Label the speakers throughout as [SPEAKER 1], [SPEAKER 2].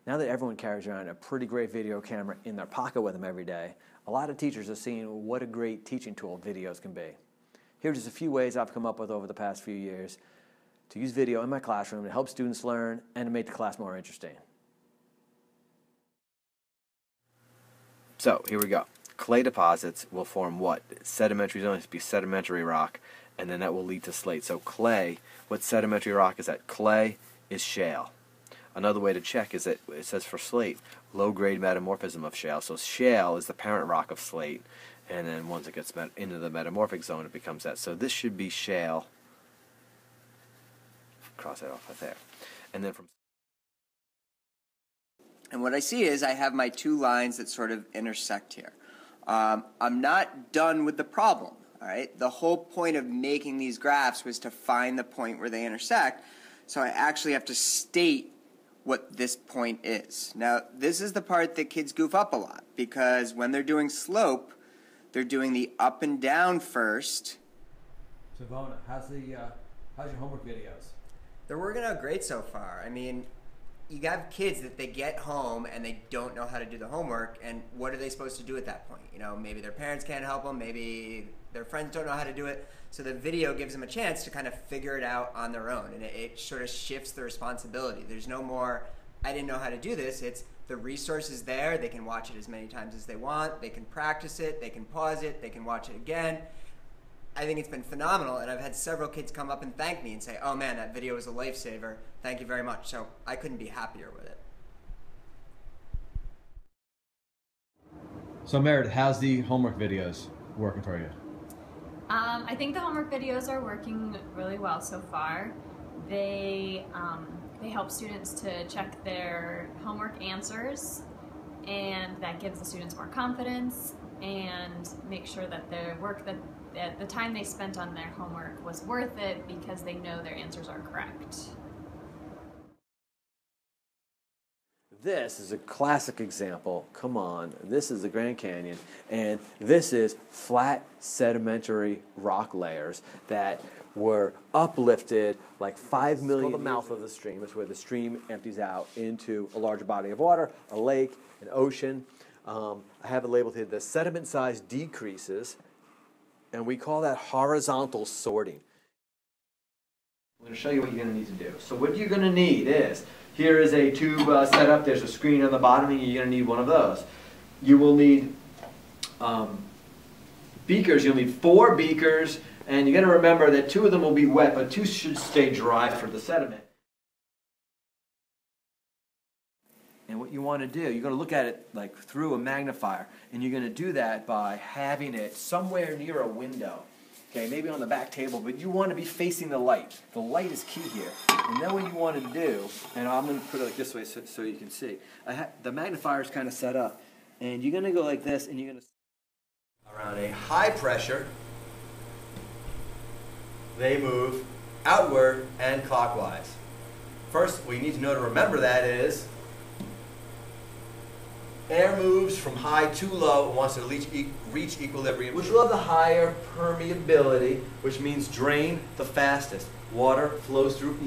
[SPEAKER 1] Now that everyone carries around a pretty great video camera in their pocket with them every day, a lot of teachers are seeing what a great teaching tool videos can be. Here are just a few ways I've come up with over the past few years to use video in my classroom to help students learn and to make the class more interesting. So, here we go. Clay deposits will form what? Sedimentary zones be sedimentary rock, and then that will lead to slate. So clay, what sedimentary rock is that? Clay is shale. Another way to check is that it says for slate, low-grade metamorphism of shale. So shale is the parent rock of slate, and then once it gets into the metamorphic zone, it becomes that. So this should be shale. Cross that off right there. And then
[SPEAKER 2] And what I see is I have my two lines that sort of intersect here. I'm not done with the problem, all right? The whole point of making these graphs was to find the point where they intersect, so I actually have to state what this point is. Now, this is the part that kids goof up a lot, because when they're doing slope, they're doing the up and down first.
[SPEAKER 1] So, Vona, how's your homework videos?
[SPEAKER 2] They're working out great so far. I mean, you have kids that they get home and they don't know how to do the homework, and what are they supposed to do at that point? You know, maybe their parents can't help them, maybe their friends don't know how to do it, so the video gives them a chance to kind of figure it out on their own, and it sort of shifts the responsibility. There's no more, I didn't know how to do this. It's the resource is there, they can watch it as many times as they want, they can practice it, they can pause it, they can watch it again. I think it's been phenomenal, and I've had several kids come up and thank me and say, oh man, that video was a lifesaver, thank you very much. So I couldn't be happier with it.
[SPEAKER 3] So Meredith, how's the homework videos working for you?
[SPEAKER 4] I think the homework videos are working really well so far. They help students to check their homework answers, and that gives the students more confidence and make sure that their work, that the time they spent on their homework was worth it because they know their answers are correct.
[SPEAKER 1] This is a classic example. Come on, this is the Grand Canyon, and this is flat sedimentary rock layers that were uplifted like 5 million. It's called the mouth of the stream. It's where the stream empties out into a larger body of water, a lake, an ocean. I have it labeled here, the sediment size decreases, and we call that horizontal sorting. I'm going to show you what you're going to need to do. So what you're going to need is, here is a tube set up, there's a screen on the bottom, and you're going to need one of those. You will need beakers, you'll need 4 beakers, and you're going to remember that 2 of them will be wet, but 2 should stay dry for the sediment. And what you want to do, you're going to look at it like through a magnifier, and you're going to do that by having it somewhere near a window. Okay, maybe on the back table, but you want to be facing the light. The light is key here. And then what you want to do, and I'm going to put it like this way so you can see. The magnifier is kind of set up, and you're going to go like this, and you're going to around a high pressure. They move outward and clockwise. First, what you need to know to remember that is air moves from high to low and wants to reach equilibrium, which will have the higher permeability, which means drain the fastest. Water flows through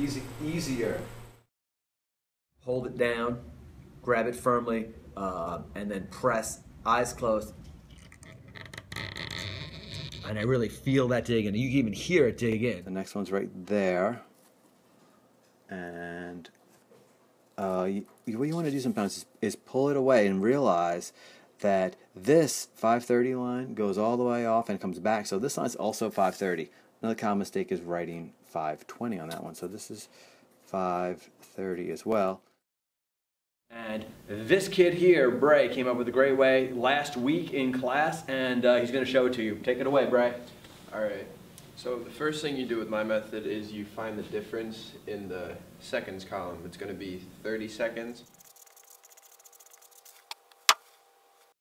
[SPEAKER 1] easier. Hold it down, grab it firmly, and then press, eyes closed. And I really feel that dig in. You can even hear it dig in. The next one's right there. And what you want to do sometimes is pull it away and realize that this 530 line goes all the way off and comes back. So this line's also 530. Another common mistake is writing 520 on that one. So this is 530 as well. And this kid here, Bray, came up with a great way last week in class, and he's going to show it to you. Take it away, Bray.
[SPEAKER 5] All right. So the first thing you do with my method is you find the difference in the seconds column. It's going to be 30 seconds.